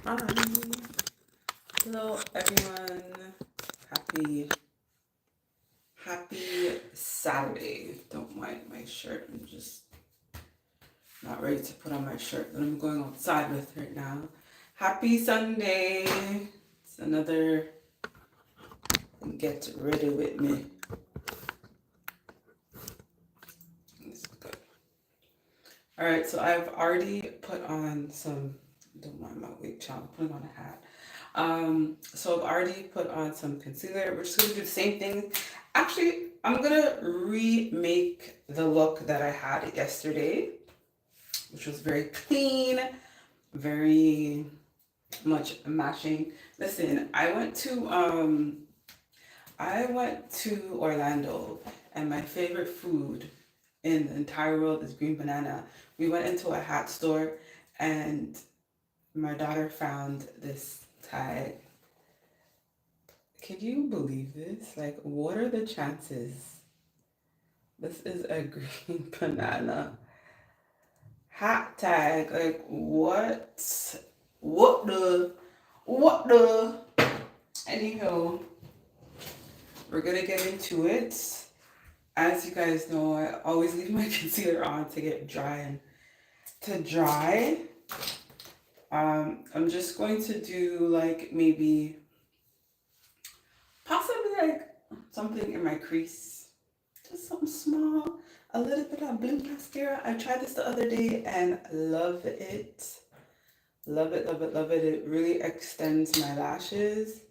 Hi. Hello everyone. Happy Saturday. Don't mind my shirt. I'm just not ready to put on my shirt that I'm going outside with right now. Happy Sunday. It's another get ready with me. It's good. Alright, so I've already put on some, don't mind my wig, child, putting on a hat. So I've already put on some concealer. We're just gonna do the same thing. Actually, I'm gonna remake the look that I had yesterday, which was very clean, very much matching. Listen, I went to Orlando, and my favorite food in the entire world is green banana. We went into a hat store, and my daughter found this tag. Can you believe this? Like, what are the chances? This is a green banana hat tag. Like, what? What the? What the? Anyhow, we're gonna get into it. As you guys know, I always leave my concealer on to get dry and to dry. I'm just going to do like maybe possibly like something in my crease, just something small, a little bit of blue mascara. I tried this the other day and love it. Love it, love it, love it. It really extends my lashes.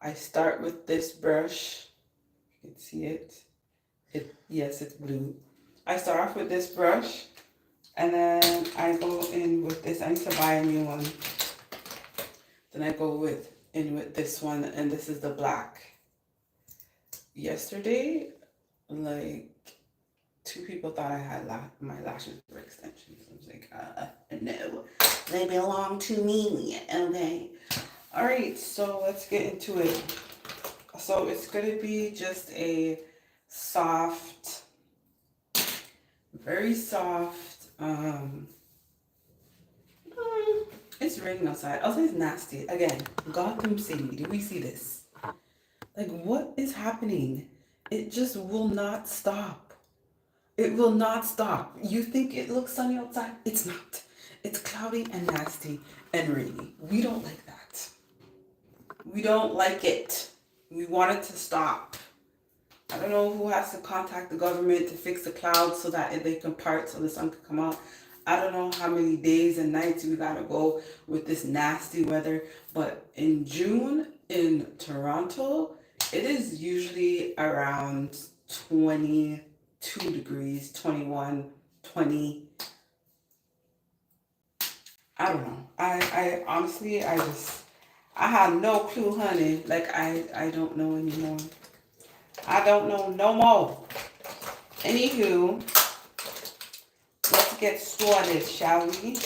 I start with this brush. You can see it. Yes, it's blue. I start off with this brush and then I go in with this. I need to buy a new one. Then I go in with this one, and this is the black. Yesterday, like, two people thought I had my lashes were extensions. I was like, no, they belong to me. Okay. All right, so let's get into it. So it's gonna be just a soft, very soft. It's raining outside. Outside is nasty. Again, Gotham City. Do we see this? Like, what is happening? It just will not stop. It will not stop. You think it looks sunny outside? It's not. It's cloudy and nasty and rainy. We don't like that. We don't like it. We want it to stop. I don't know who has to contact the government to fix the clouds so that they can part so the sun can come out. I don't know how many days and nights we gotta go with this nasty weather, but in June in Toronto, it is usually around 22 degrees, 21, 20. I don't know. I honestly, I have no clue, honey. Like, I don't know anymore. I don't know no more. Anywho, let's get started, shall we?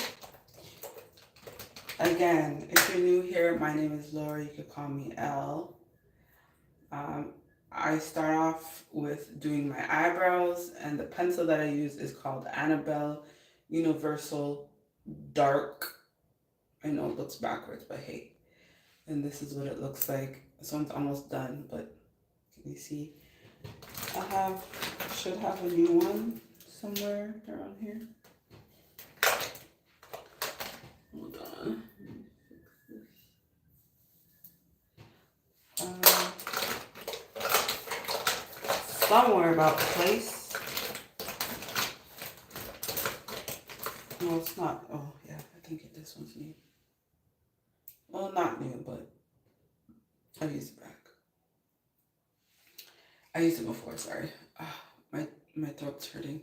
Again, if you're new here, my name is Laura. You could call me Elle. I start off with doing my eyebrows, and the pencil that I use is called Annabelle Universal Dark. I know it looks backwards, but hey. And this is what it looks like. This one's almost done, but can you see? Should have a new one somewhere around here. Hold on. Somewhere about the place. No, it's not. Oh, yeah, I think this one's new. Well, not new, but I've used it back. I used it before, sorry. My throat's hurting.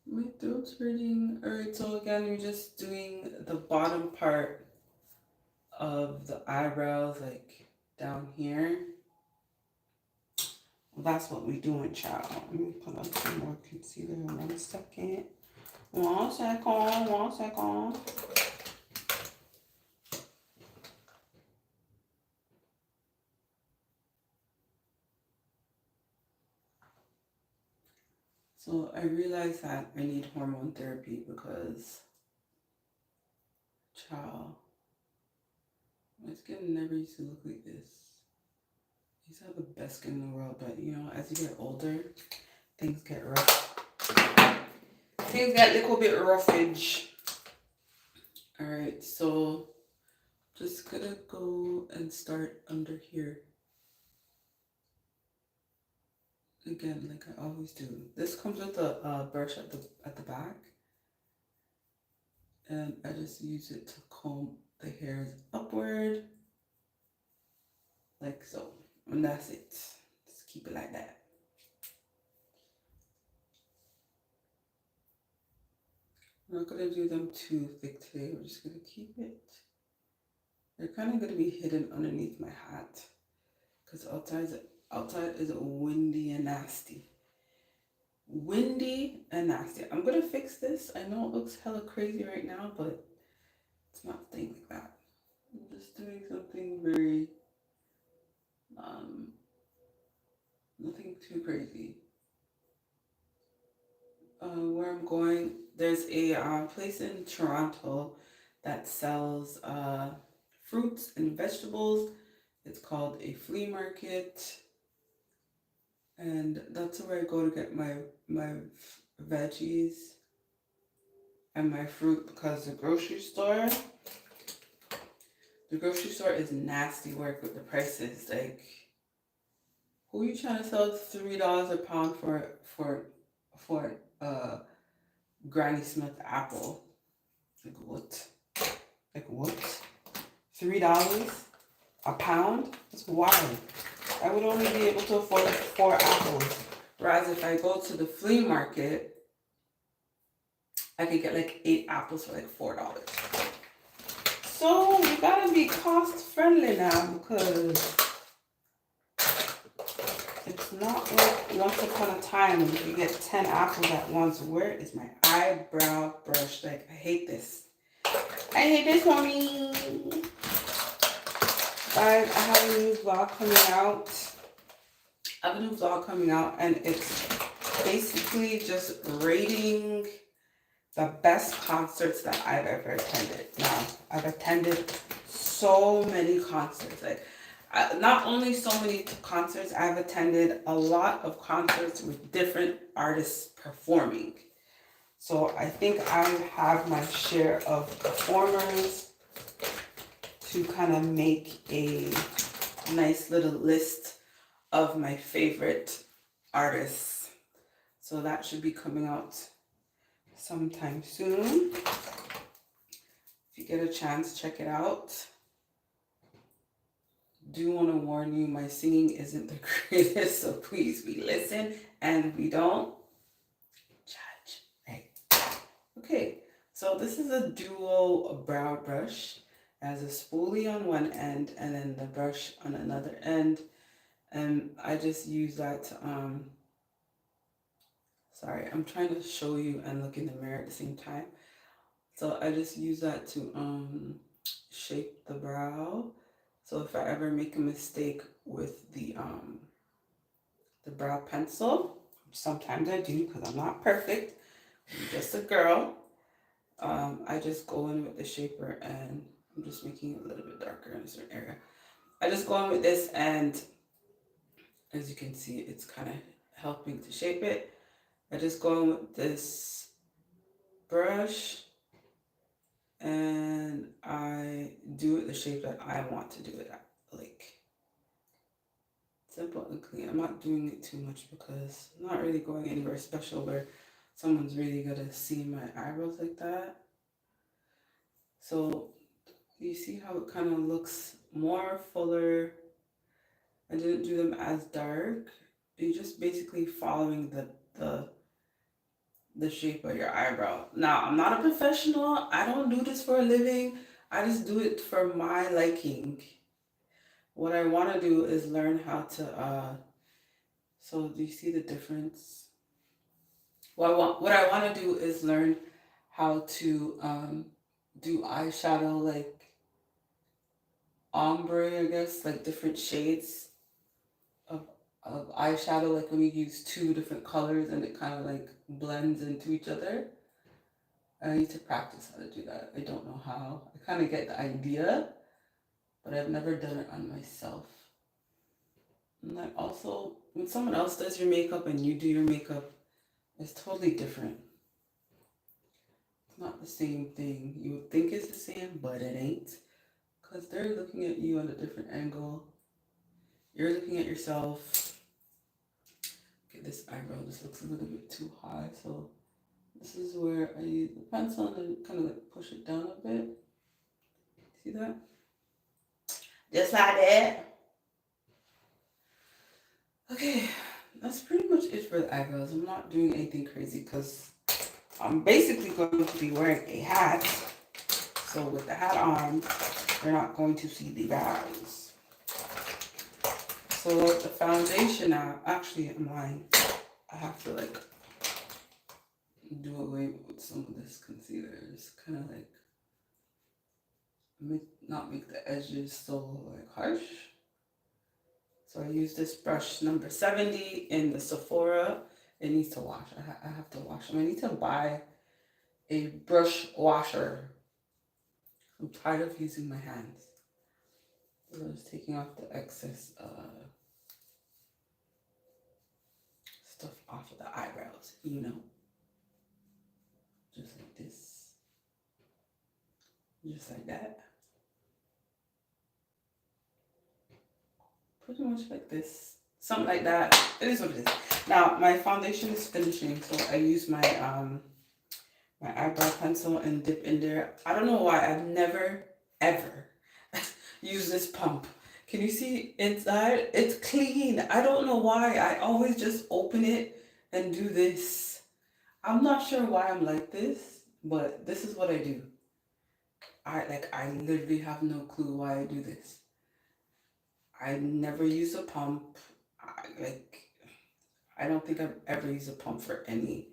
My throat's hurting. Alright, so again, you're just doing the bottom part of the eyebrows, like down here. Well, that's what we're doing, child. Let me put on some more concealer in 1 second. 1 second, 1 second. So I realized that I need hormone therapy because, child, My skin never used to look like this. I used to have the best skin in the world, but you know, as you get older, things get rough. Things get a little bit roughage. Alright, so just gonna go and start under here. Again, like I always do. This comes with a brush at the back. And I just use it to comb the hairs upward. Like so. And that's it. Just keep it like that. I'm not gonna do them too thick today. We're just gonna keep it. They're kind of gonna be hidden underneath my hat because outside is windy and nasty. Windy and nasty. I'm gonna fix this. I know it looks hella crazy right now, but it's not staying like that. I'm just doing something very nothing too crazy. Where I'm going, there's a place in Toronto that sells fruits and vegetables. It's called a flea market, and that's where I go to get my veggies and my fruit because the grocery store is nasty work with the prices. Like, who are you trying to sell $3 a pound for Granny Smith apple? Like what? Like what? $3 a pound? That's wild. I would only be able to afford 4 apples. Whereas if I go to the flea market, I could get like 8 apples for like $4. So we gotta be cost friendly now because it's not like once upon a time when you get 10 apples at once. Where is my eyebrow brush? Like, I hate this. I hate this, mommy. Guys, I have a new vlog coming out. And it's basically just rating the best concerts that I've ever attended. Now, I've attended so many concerts. Like, not only so many concerts, I've attended a lot of concerts with different artists performing. So I think I have my share of performers to kind of make a nice little list of my favorite artists. So that should be coming out sometime soon. If you get a chance, check it out. Do want to warn you, my singing isn't the greatest, so please listen, and if we don't, judge. Right. Okay, so this is a duo brow brush. It has a spoolie on one end and then the brush on another end, and I just use that to sorry, I'm trying to show you and look in the mirror at the same time. So I just use that to shape the brow. So if I ever make a mistake with the brow pencil, which sometimes I do because I'm not perfect, I'm just a girl, I just go in with the shaper and I'm just making it a little bit darker in a certain area. I just go in with this, and as you can see, it's kind of helping to shape it. I just go in with this brush and I do it the shape that I want to do it at. Like, simple and clean. I'm not doing it too much because I'm not really going anywhere special where someone's really gonna see my eyebrows like that. So you see how it kind of looks more fuller. I didn't do them as dark. You're just basically following the shape of your eyebrow. Now, I'm not a professional. I don't do this for a living. I just do it for my liking. What I want to do is learn how to so do you see the difference? What I want to do is learn how to do eyeshadow, like ombre, I guess, like different shades of eyeshadow, like when you use 2 different colors and it kind of like blends into each other. I need to practice how to do that. I don't know how. I kind of get the idea, but I've never done it on myself. And like also, when someone else does your makeup and you do your makeup, it's totally different. It's not the same thing. You would think it's the same, but it ain't. Because they're looking at you on a different angle. You're looking at yourself. Okay, this eyebrow just looks a little bit too high, so this is where I use the pencil and kind of like push it down a bit. See that? Just like that. Okay, that's pretty much it for the eyebrows. I'm not doing anything crazy because I'm basically going to be wearing a hat. So with the hat on, you're not going to see the brows. So the foundation now, actually I'm lying. I have to like do away with some of this concealer. It's kind of like not make the edges so like harsh. So I use this brush number 70 in the Sephora. It needs to wash. I have to wash them. I need to buy a brush washer. I'm tired of using my hands. So I'm just taking off the excess stuff off of the eyebrows, you know. Just like this. Just like that. Pretty much like this. Something like that. It is what it is. Now, my foundation is finishing, so I use my my eyebrow pencil and dip in there. I don't know why I've never, ever used this pump. Can you see inside? It's clean. I don't know why. I always just open it and do this. I'm not sure why I'm like this, but this is what I do. I literally have no clue why I do this. I never use a pump. I don't think I've ever used a pump for any.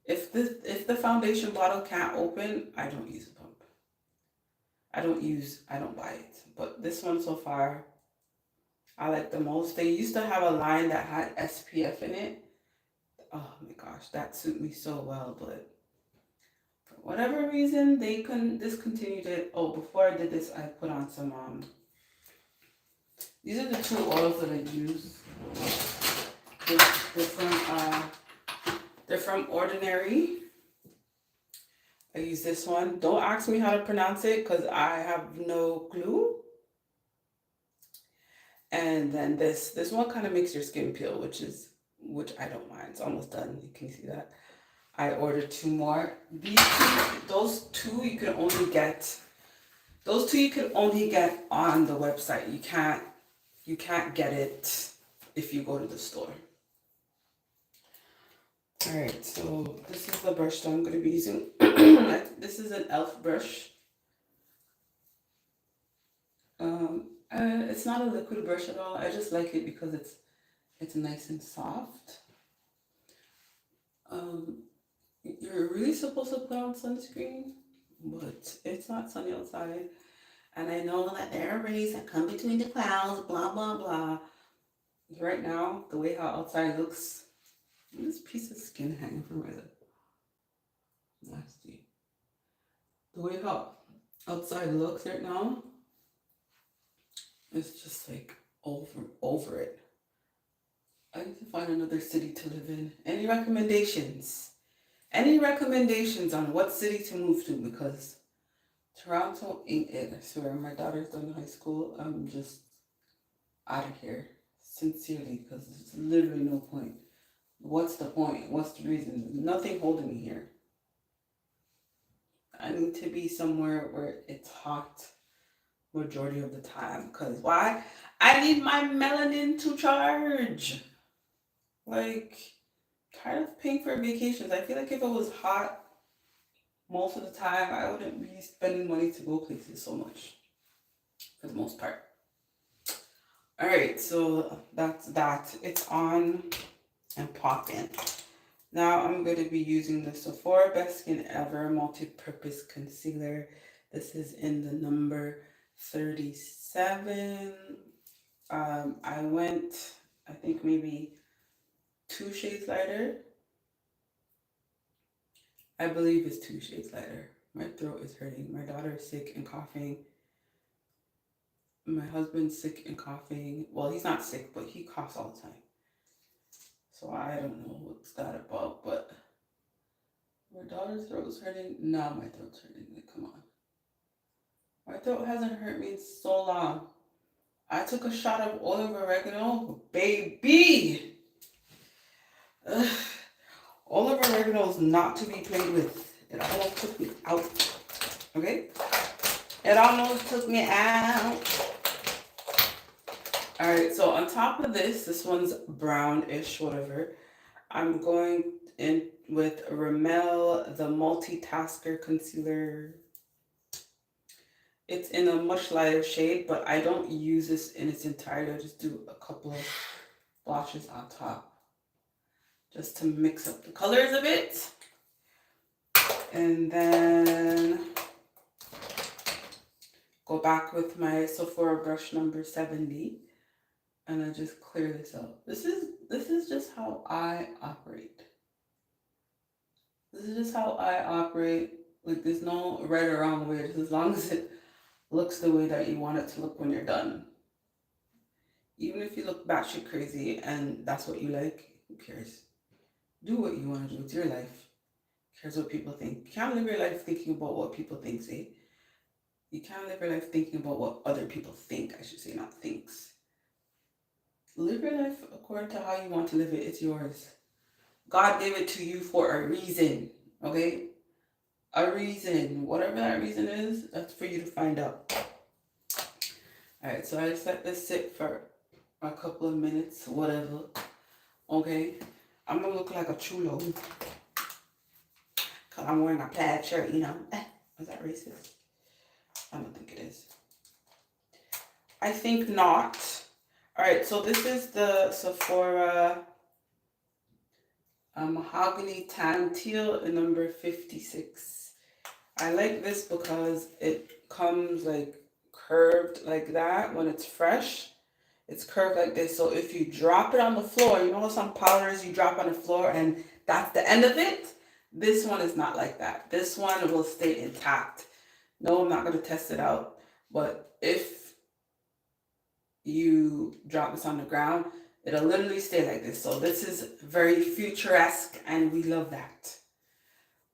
If the foundation bottle can't open, I don't use a pump. I don't buy it. But this one so far, I like the most. They used to have a line that had SPF in it. Oh my gosh, that suit me so well, but for whatever reason, they couldn't discontinued it. Oh, before I did this, I put on some, these are the two oils that I use. They're from Ordinary. I use this one. Don't ask me how to pronounce it because I have no clue. And then this one kind of makes your skin peel, which I don't mind. It's almost done. You can see that. I ordered 2 more. Those two you can only get on the website. You can't get it if you go to the store. All right, so this is the brush that I'm going to be using. This is an e.l.f. brush. It's not a liquid brush at all. I just like it because it's nice and soft. You're really supposed to put on sunscreen, but it's not sunny outside. And I know that there are rays that come between the clouds, blah, blah, blah. Right now, the way how outside looks, this piece of skin hanging from my lip. Nasty. The way how outside looks right now, it's just like over it. I need to find another city to live in. Any recommendations? Any recommendations on what city to move to? Because Toronto ain't it. I swear, my daughter's done high school. I'm just out of here. Sincerely, because there's literally no point. What's the point? What's the reason? There's nothing holding me here. I need to be somewhere where it's hot majority of the time. Because why? I need my melanin to charge. Like, tired of paying for vacations. I feel like if it was hot most of the time, I wouldn't be spending money to go places so much. For the most part. Alright, so that's that. It's on and popping. Now I'm going to be using the Sephora Best Skin Ever Multi-Purpose Concealer. This is in the number 37. I went, I think maybe 2 shades lighter. I believe it's 2 shades lighter. My throat is hurting. My daughter is sick and coughing. My husband's sick and coughing. Well, he's not sick, but he coughs all the time. So I don't know what's that about, but my daughter's throat is hurting. Now my throat's hurting. Like, come on. My throat hasn't hurt me in so long. I took a shot of oil of oregano. Baby! Ugh. Oil of oregano is not to be played with. It almost took me out. Okay? It almost took me out. Alright, so on top of this one's brownish, whatever. I'm going in with Rimmel, the Multitasker Concealer. It's in a much lighter shade, but I don't use this in its entirety. I just do a couple of blotches on top just to mix up the colors a bit. And then go back with my Sephora brush number 70 and I just clear this out. This is just how I operate. This is just how I operate. Like, there's no right or wrong way. Just as long as it looks the way that you want it to look when you're done. Even if you look batshit crazy and that's what you like, who cares? Do what you want to do. It's your life. Who cares what people think? You can't live your life thinking about what people think, say. You can't live your life thinking about what other people think, I should say, not thinks. Live your life according to how you want to live it. It's yours. God gave it to you for a reason, okay? A reason. Whatever that reason is, that's for you to find out. Alright, so I just let this sit for a couple of minutes, whatever. Okay? I'm gonna look like a chulo. Because I'm wearing a plaid shirt, you know. Is that racist? I don't think it is. I think not. Alright, so this is the Sephora Mahogany Tan Teal in number 56. I like this because it comes like curved like that when it's fresh. It's curved like this. So if you drop it on the floor, you know how some powders you drop on the floor and that's the end of it? This one is not like that. This one will stay intact. No, I'm not going to test it out. But if you drop this on the ground, it'll literally stay like this. So this is very futuresque and we love that.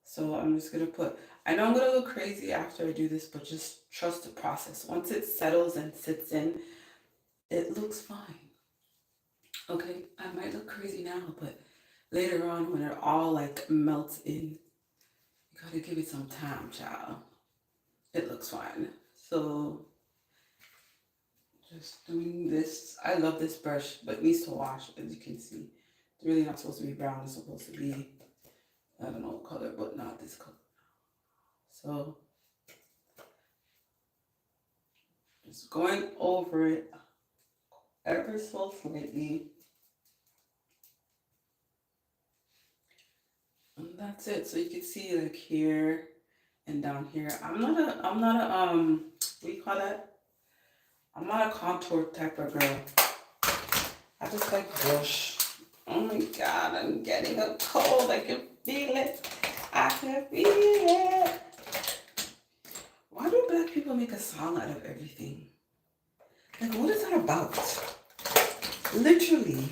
So I'm just going to put, I know I'm going to look crazy after I do this, but just trust the process. Once it settles and sits in, it looks fine. Okay, I might look crazy now, but later on when it all like melts in, you gotta give it some time, child. It looks fine. So just doing this. I love this brush, but it needs to wash, as you can see. It's really not supposed to be brown. It's supposed to be, I don't know what color, but not this color. So just going over it ever so slightly. And that's it. So you can see like here and down here. I'm not a what do you call that? I'm not a contour type of girl. I just like brush. Oh my god, I'm getting a cold. I can feel it. I can feel it. Why do black people make a song out of everything? Like, what is that about? Literally.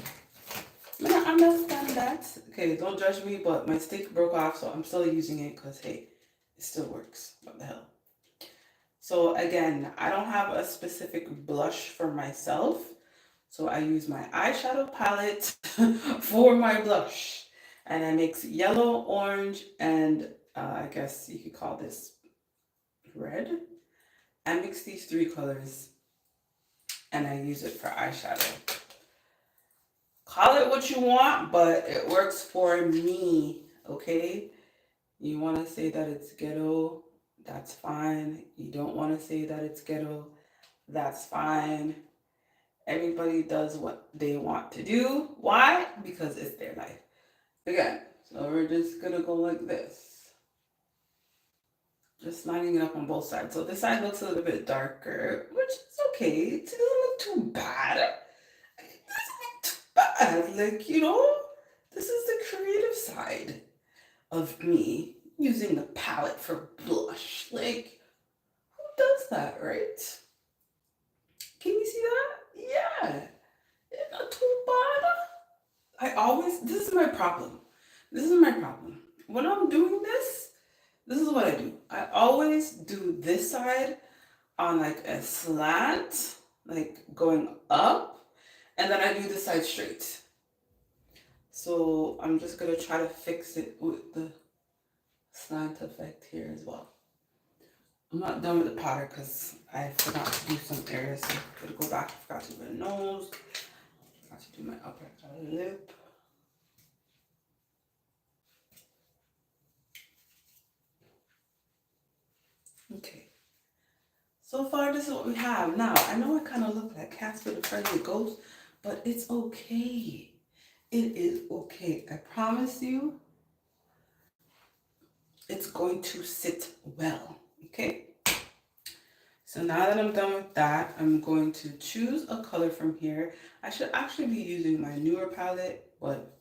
I don't understand that. Okay, don't judge me, but my stick broke off, so I'm still using it because, hey, it still works. What the hell? So again, I don't have a specific blush for myself. So I use my eyeshadow palette for my blush. And I mix yellow, orange, and I guess you could call this red. I mix these three colors and I use it for eyeshadow. Call it what you want, but it works for me, okay? You want to say that it's ghetto, that's fine. You don't want to say that it's ghetto, that's fine. Everybody does what they want to do. Why? Because it's their life. Again, so we're just going to go like this. Just lining it up on both sides. So this side looks a little bit darker, which is okay. It doesn't look too bad. It doesn't look too bad. Like, you know, this is the creative side of me using the palette for blush. Like, who does that, right? This is my problem. This is my problem. When I'm doing this is what I do. I always do this side on like a slant, like going up, and then I do this side straight. So I'm just gonna try to fix it with the slant effect here as well. I'm not done with the powder because I forgot to do some areas. So I'm gonna go back. I forgot to do my nose. I forgot to do my upper lip. Okay. So far, this is what we have. Now, I know I kind of look like Casper the Friendly Ghost, but it's okay. It is okay. I promise you, it's going to sit well. Okay? So now that I'm done with that, I'm going to choose a color from here. I should actually be using my newer palette, but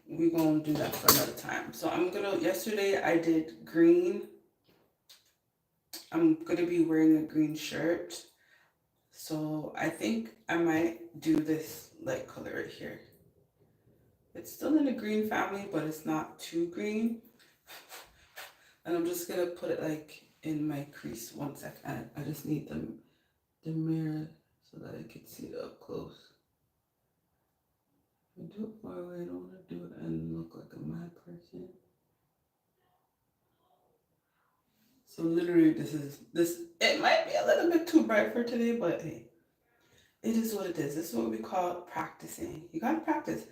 we're going to do that for another time. So yesterday I did green. I'm going to be wearing a green shirt. So I think I might do this light color right here. It's still in the green family, but it's not too green. And I'm just gonna put it like in my crease. One second. I just need the mirror so that I can see it up close. I do it far away. I don't want to do it and look like a mad person. So literally, this. It might be a little bit too bright for today, but hey, it is what it is. This is what we call practicing. You gotta practice.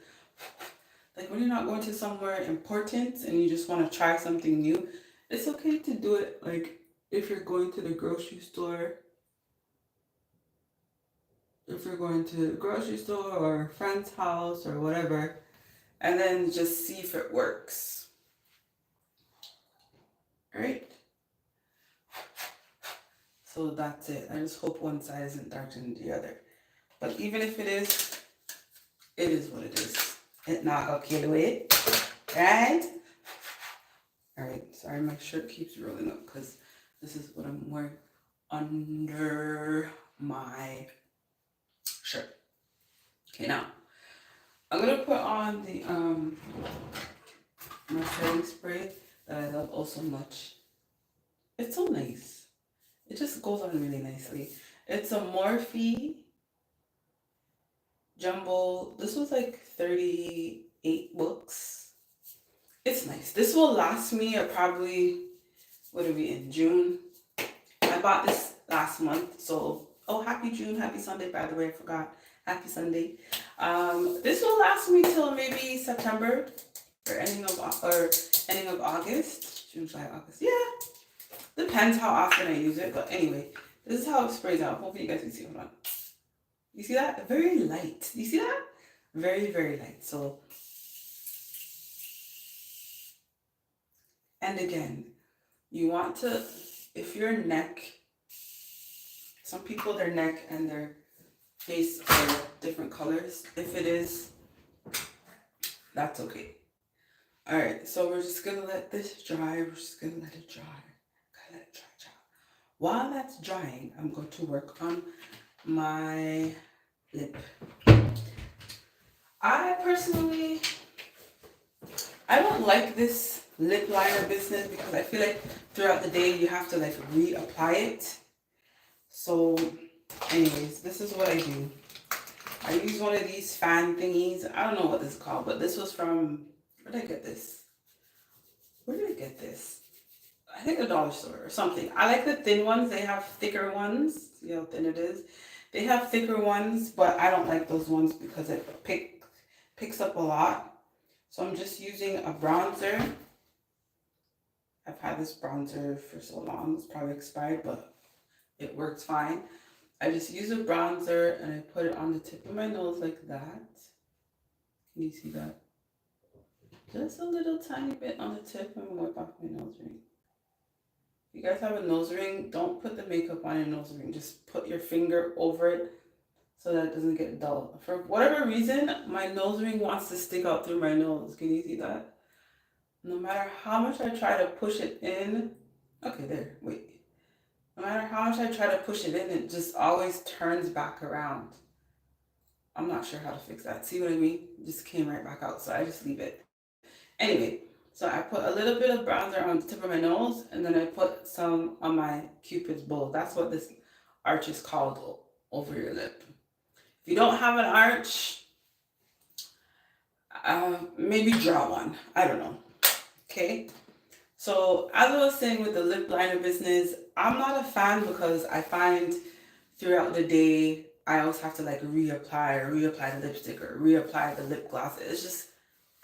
Like when you're not going to somewhere important and you just want to try something new, it's okay to do it like if you're going to the grocery store. If you're going to the grocery store or a friend's house or whatever, and then just see if it works. Alright? So that's it. I just hope one side isn't darker than the other. But even if it is what it is. It's not gonna kill it. Right? Alright, sorry my shirt keeps rolling up because this is what I'm wearing under my shirt. Okay, now I'm gonna put on the my setting spray that I love oh so much. It's so nice. It just goes on really nicely. It's a Morphe Jumbo. This was like 38 bucks. It's nice. This will last me probably, what are we in, June? I bought this last month, so, oh, happy June, happy Sunday, by the way, I forgot. Happy Sunday. This will last me till maybe September or ending of August. June, July, August. Yeah, depends how often I use it, but anyway, this is how it sprays out. Hopefully you guys can see. Hold on. You see that? Very light. You see that? Very, very light. So, and again, you want to, if your neck, some people, their neck and their face are different colors. If it is, that's okay. All right, so we're just gonna let this dry. We're just gonna let it dry. Gotta let it dry. While that's drying, I'm going to work on my lip. I personally, I don't like this lip liner business because I feel like throughout the day you have to like reapply it. So anyways, this is what I do. I use one of these fan thingies. I don't know what this is called, but this was from, where did I get this? Where did I get this? I think a dollar store or something. I like the thin ones. They have thicker ones. See how thin it is? They have thicker ones, but I don't like those ones because it picks up a lot. So I'm just using a bronzer. I've had this bronzer for so long. It's probably expired, but it works fine. I just use a bronzer and I put it on the tip of my nose like that. Can you see that? Just a little tiny bit on the tip and wipe off my nose ring. If you guys have a nose ring, don't put the makeup on your nose ring. Just put your finger over it so that it doesn't get dull. For whatever reason, my nose ring wants to stick out through my nose. Can you see that? No matter how much I try to push it in. Okay, there, wait. No matter how much I try to push it in, it just always turns back around. I'm not sure how to fix that. See what I mean? It just came right back out, so I just leave it. Anyway, so I put a little bit of bronzer on the tip of my nose, and then I put some on my Cupid's bow. That's what this arch is called over your lip. If you don't have an arch, maybe draw one. I don't know. Okay. So as I was saying with the lip liner business, I'm not a fan because I find throughout the day I always have to like reapply the lipstick or reapply the lip gloss. It's just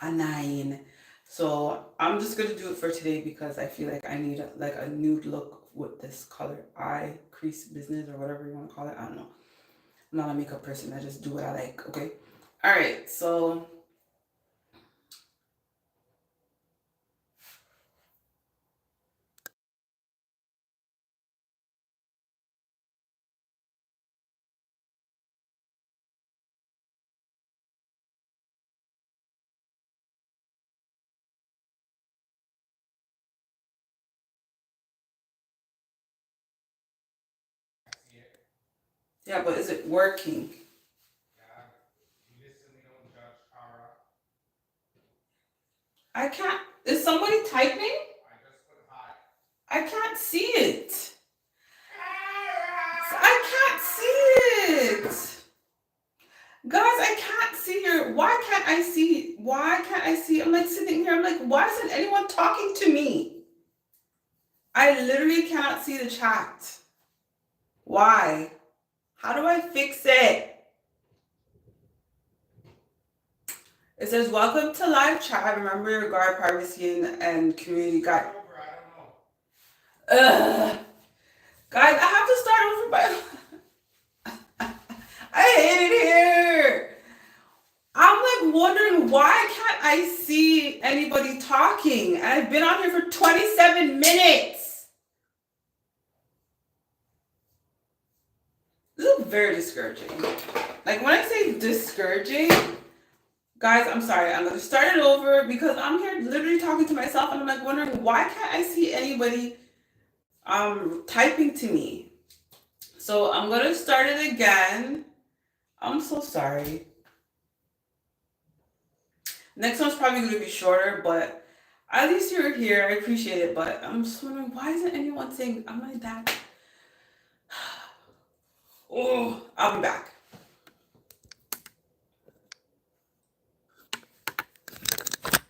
annoying. So I'm just gonna do it for today because I feel like I need like a nude look with this color eye crease business or whatever you want to call it. I don't know. I'm not a makeup person. I just do what I like. Okay. All right. So yeah, but is it working? I can't. Is somebody typing? I can't see it. I can't see it. Guys, I can't see her. Why can't I see? Why can't I see? I'm like sitting here. I'm like, why isn't anyone talking to me? I literally cannot see the chat. Why? How do I fix it? It says, welcome to live chat. Remember your guard privacy and community guide. Ugh. Guys, I have to start over by... I hate it here. I'm like wondering why can't I see anybody talking? And I've been on here for 27 minutes. This is very discouraging. Like when I say discouraging, guys, I'm sorry. I'm gonna start it over because I'm here literally talking to myself and I'm like wondering why can't I see anybody typing to me? So I'm gonna start it again. I'm so sorry. Next one's probably gonna be shorter, but at least you're here. I appreciate it, but I'm just wondering why isn't anyone saying I'm like that? Oh, I'll be back.